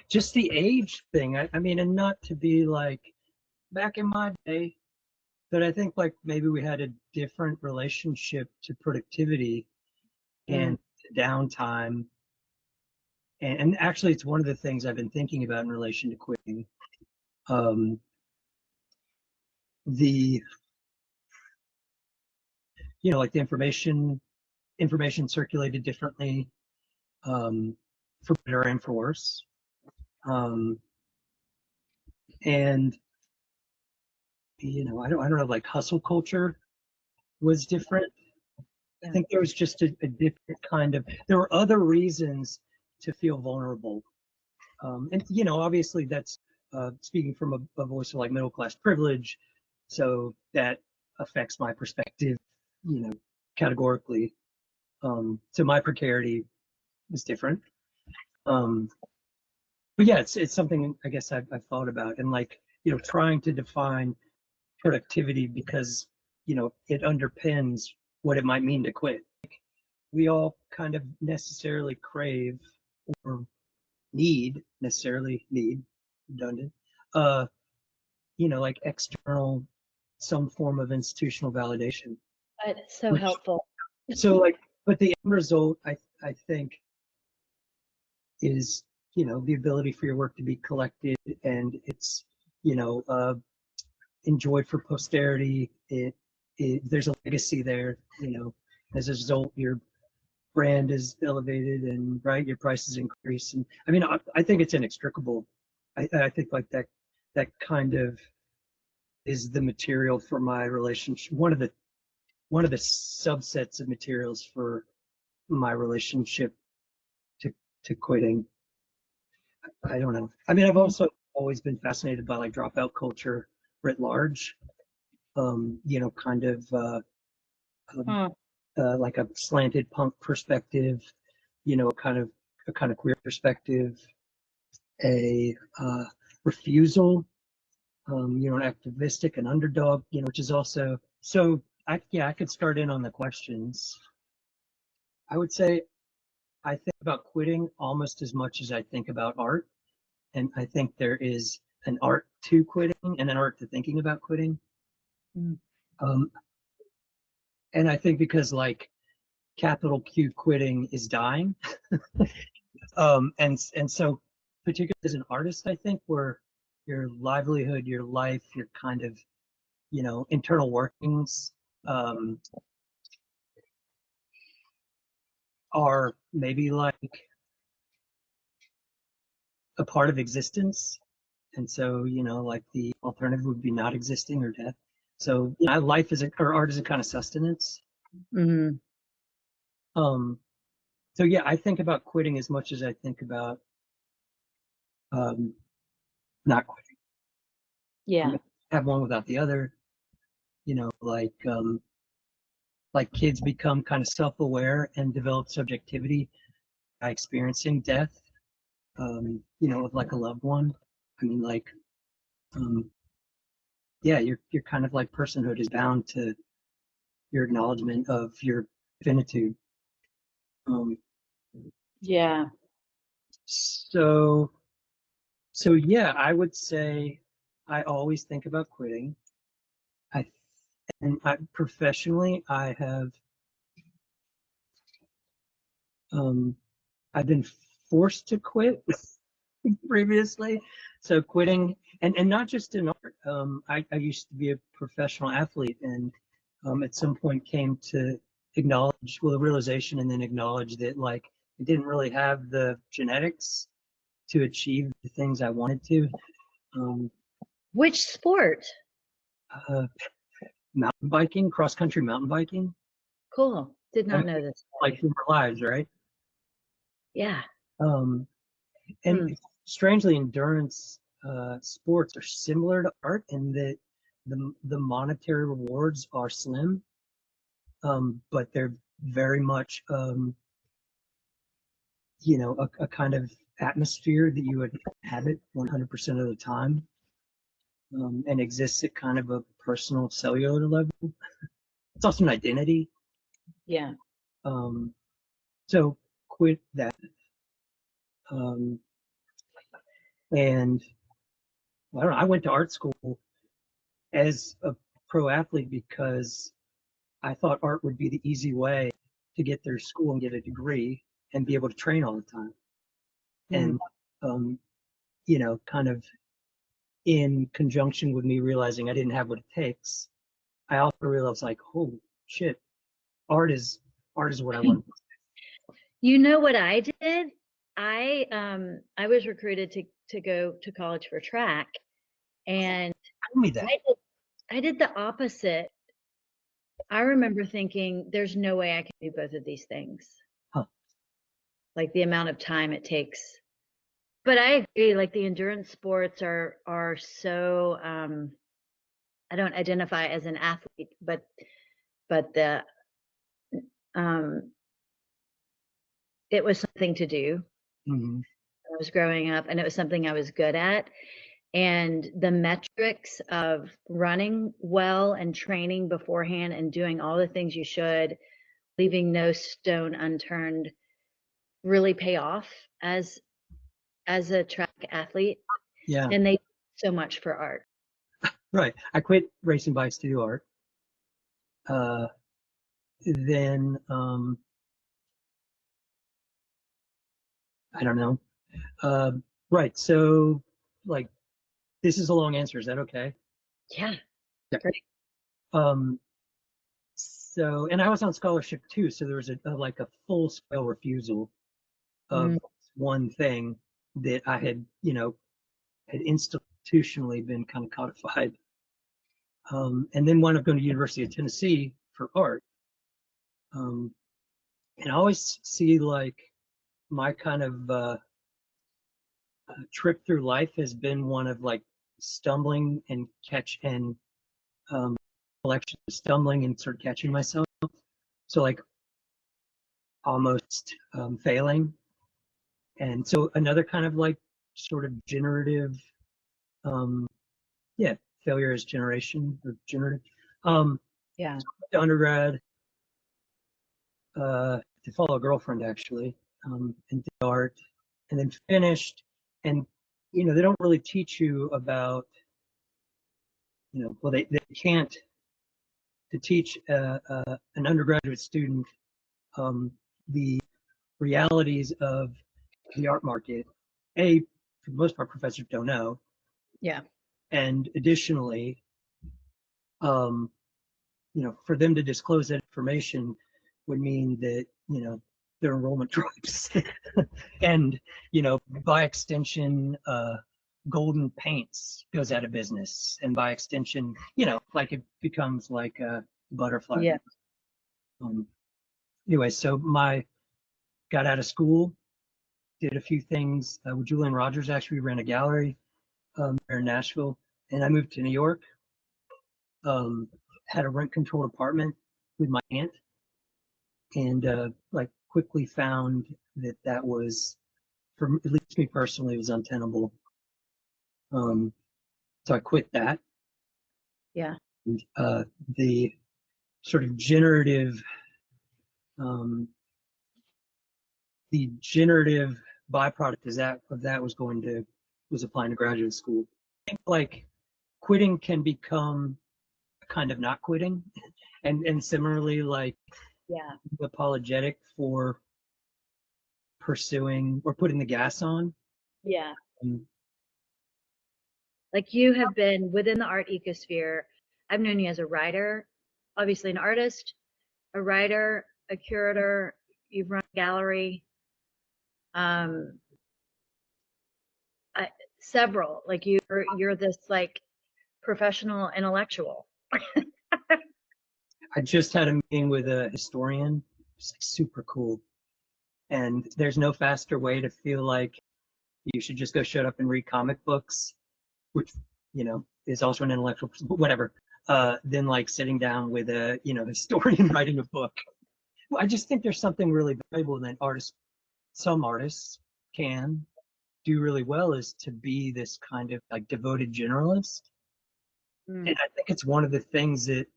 just the age thing. I mean, and not to be like back in my day, but I think like maybe we had a different relationship to productivity and downtime. And actually, it's one of the things I've been thinking about in relation to quitting. Um, the like the information circulated differently, for better and for worse. Um, and I don't know, like hustle culture was different. I think there was just a different kind of, there were other reasons to feel vulnerable. And obviously that's speaking from a voice of like middle class privilege, so that affects my perspective, categorically. So my precarity was different. But yeah, it's something I guess I've thought about, and like trying to define productivity because it underpins what it might mean to quit. We all kind of necessarily crave or need redundant, like external, some form of institutional validation. That's so helpful. So like, but the end result, I think, is the ability for your work to be collected, and it's enjoyed for posterity. There's a legacy there. As a result, your brand is elevated, and right, your prices increase. And I mean, I think it's inextricable. I think like that kind of is the material for my relationship. One of the subsets of materials for my relationship to quitting. I don't know. I mean, I've also always been fascinated by like dropout culture writ large. Kind of like a slanted punk perspective, a kind of queer perspective, a refusal, an activistic, an underdog, which is also so. I could start in on the questions. I would say I think about quitting almost as much as I think about art, and I think there is an art to quitting and an art to thinking about quitting. And I think because like capital Q quitting is dying, and so particularly as an artist, I think where your livelihood, your life, your kind of internal workings are maybe like a part of existence, and so like the alternative would be not existing or death. So life is or art is a kind of sustenance. So yeah, I think about quitting as much as I think about not quitting. Yeah. Have one without the other. Like kids become kind of self-aware and develop subjectivity by experiencing death, of like a loved one. I mean, like, yeah, your kind of like personhood is bound to your acknowledgement of your finitude. Yeah. So yeah, I would say I always think about quitting. Professionally, I have I've been forced to quit previously. So quitting, and not just in art. I used to be a professional athlete, and at some point came to acknowledge, well, the realization, and then acknowledge that like I didn't really have the genetics to achieve the things I wanted to. Which sport? Mountain biking, cross country mountain biking. Cool. Did not know this. Like in our lives, right? Yeah. And strangely, endurance sports are similar to art in that the monetary rewards are slim, but they're very much a kind of atmosphere that you would inhabit 100% of the time, and exists at kind of a personal cellular level. It's also an identity. Yeah. So quit that. And I don't know, I went to art school as a pro athlete because I thought art would be the easy way to get through school and get a degree and be able to train all the time. Mm. And, kind of in conjunction with me realizing I didn't have what it takes, I also realized like, holy shit, art is what I want. You know what I did? I was recruited to go to college for track, and Tell me that. I did the opposite. I remember thinking, there's no way I can do both of these things. Huh. Like the amount of time it takes. But I agree, like the endurance sports are so I don't identify as an athlete, but the um it was something to do Mhm. when I was growing up, and it was something I was good at. And the metrics of running well and training beforehand and doing all the things you should, leaving no stone unturned, really pay off as a track athlete. Yeah, And they do so much for art. right. I quit racing bikes to do art. Uh, then I don't know. Uh, right. So, like, this is a long answer. Is that okay? Yeah, Yeah. great. Um, so, and I was on scholarship too. So there was like a full scale refusal of Mm, one thing that I had, had institutionally been kind of codified. And then wound up going to University of Tennessee for art. Um, and I always see like my kind of trip through life has been one of like stumbling and catch and collection of stumbling and sort of catching myself. So like almost failing. And so another kind of like sort of generative, um, yeah, failure is generation or generative. Um, yeah. Undergrad, to follow a girlfriend actually, and did art, and then finished. And they don't really teach you about, well, they can't to teach an undergraduate student um, the realities of the art market. For the most part, professors don't know, Yeah. and additionally, um, for them to disclose that information would mean that their enrollment drops, and by extension, Golden Paints goes out of business, and by extension, like it becomes like a butterfly. Yeah. Um, anyway, so got out of school, did a few things with Julian Rogers. Actually, we ran a gallery here in Nashville, and I moved to New York. Had a rent-controlled apartment with my aunt, and like quickly found that was, for at least me personally, it was untenable. Um, so I quit that. Yeah. And, the sort of generative, um, the generative byproduct of that was applying to graduate school. I think like quitting can become kind of not quitting, and similarly like Yeah. apologetic for pursuing or putting the gas on. Yeah. Um, Like you have been within the art ecosphere. I've known you as a writer, obviously an artist, a writer, a curator. You've run a gallery, um, several. Like you're this like professional intellectual. I just had a meeting with a historian. It's like super cool. And there's no faster way to feel like you should just go shut up and read comic books, which, is also an intellectual, whatever, than like sitting down with a, historian writing a book. Well, I just think there's something really valuable that some artists can do really well, is to be this kind of like devoted generalist. Mm, And I think it's one of the things that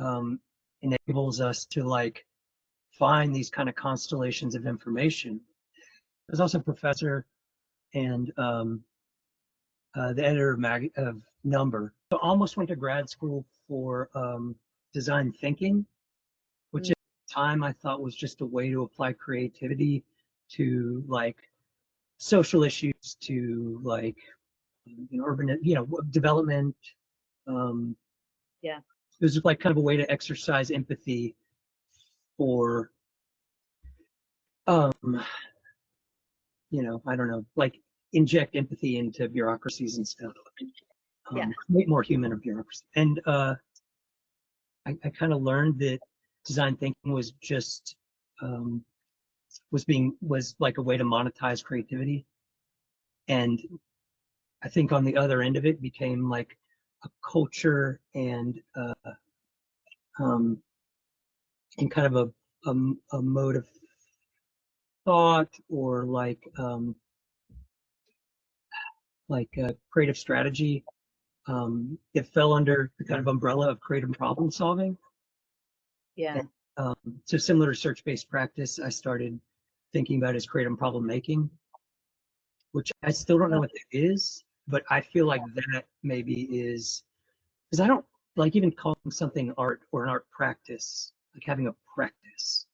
um, enables us to like find these kind of constellations of information. There's also a professor and the editor of Number. So I almost went to grad school for design thinking, which at the time I thought was just a way to apply creativity to like social issues, to like urban, development. Yeah. It was just like kind of a way to exercise empathy for, I don't know, like inject empathy into bureaucracies and stuff. Yeah. Create more human bureaucracy. And I kind of learned that design thinking was just was like a way to monetize creativity. And I think on the other end of it became like a culture and kind of a mode of thought, or like a creative strategy. It fell under the kind of umbrella of creative problem solving. Yeah. And, so similar to search-based practice, I started thinking about as creative problem making, which I still don't know what that is, but I feel like that maybe is, because I don't like even calling something art or an art practice, like having a practice.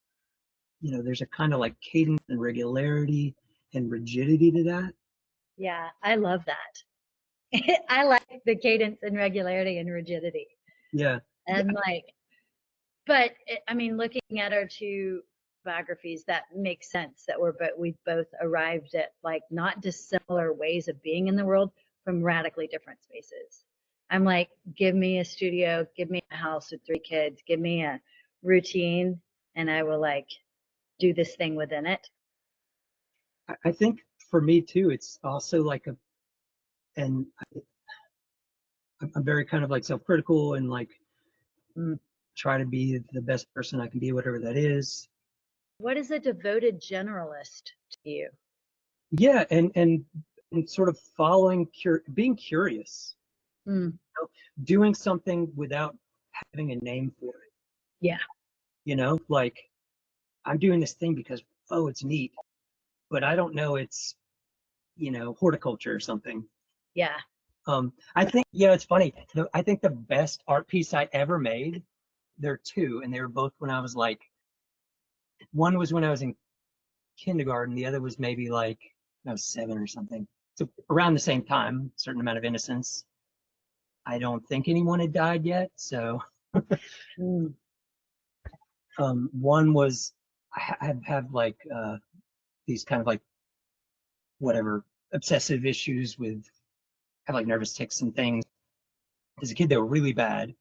There's a kind of like cadence and regularity and rigidity to that. Yeah. I love that. I like the cadence and regularity and rigidity. Yeah. And but I mean, looking at our two biographies, that makes sense that we've both arrived at like not dissimilar ways of being in the world from radically different spaces. I'm like, give me a studio, give me a house with 3 kids, give me a routine, and I will like do this thing within it. I think for me too, it's also like and I'm very kind of like self-critical and like try to be the best person I can be, whatever that is. What is a devoted generalist to you? Yeah, and sort of being curious, doing something without having a name for it. Yeah. Like I'm doing this thing because, oh, it's neat, but I don't know it's, horticulture or something. Yeah. I think, it's funny. I think the best art piece I ever made, there are two, and they were both when I was like, one was when I was in kindergarten, the other was maybe like I was 7 or something. So around the same time, certain amount of innocence. I don't think anyone had died yet, so one was I have like these kind of like whatever obsessive issues with, have like nervous tics and things. As a kid, they were really bad,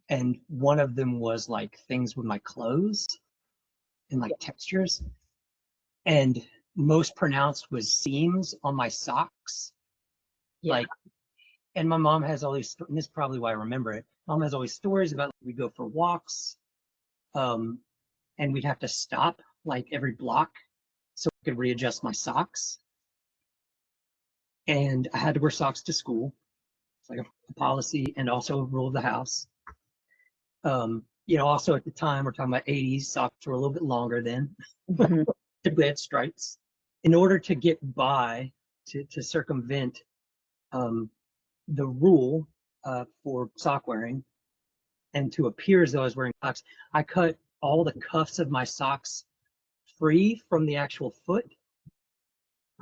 and one of them was like things with my clothes and like textures, and most pronounced was seams on my socks. Like, and my mom has all these, and this is probably why I remember it. Mom has all these stories about like, we'd go for walks, and we'd have to stop like every block so I could readjust my socks. And I had to wear socks to school. It's like a policy and also a rule of the house. Also at the time, we're talking about 80s, socks were a little bit longer then. Typically had stripes. In order to get by, to circumvent the rule for sock wearing, and to appear as though I was wearing socks, I cut all the cuffs of my socks free from the actual foot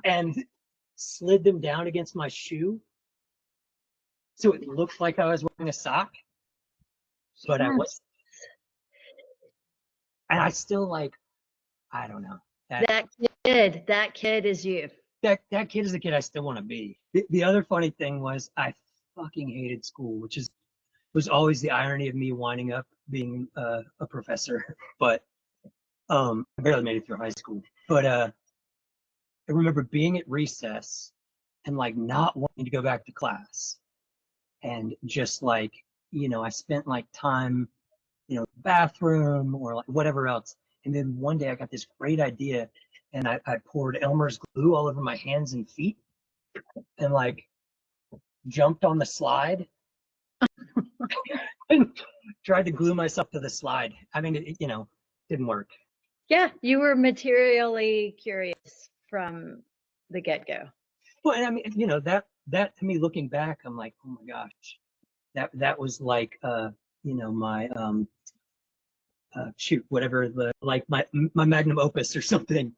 and slid them down against my shoe so it looked like I was wearing a sock, but I was. And I still like, I don't know. That kid is you. That kid is the kid I still want to be. The other funny thing was I fucking hated school, which was always the irony of me winding up being a professor. But I barely made it through high school. But I remember being at recess and like not wanting to go back to class, and just like, I spent like time, bathroom or like whatever else. And then one day I got this great idea, and I poured Elmer's glue all over my hands and feet and like jumped on the slide and tried to glue myself to the slide. I mean, it didn't work. Yeah, you were materially curious from the get-go. Well, and I mean, that to me, looking back, I'm like, oh my gosh, that was like, my, shoot, whatever, the, like my magnum opus or something.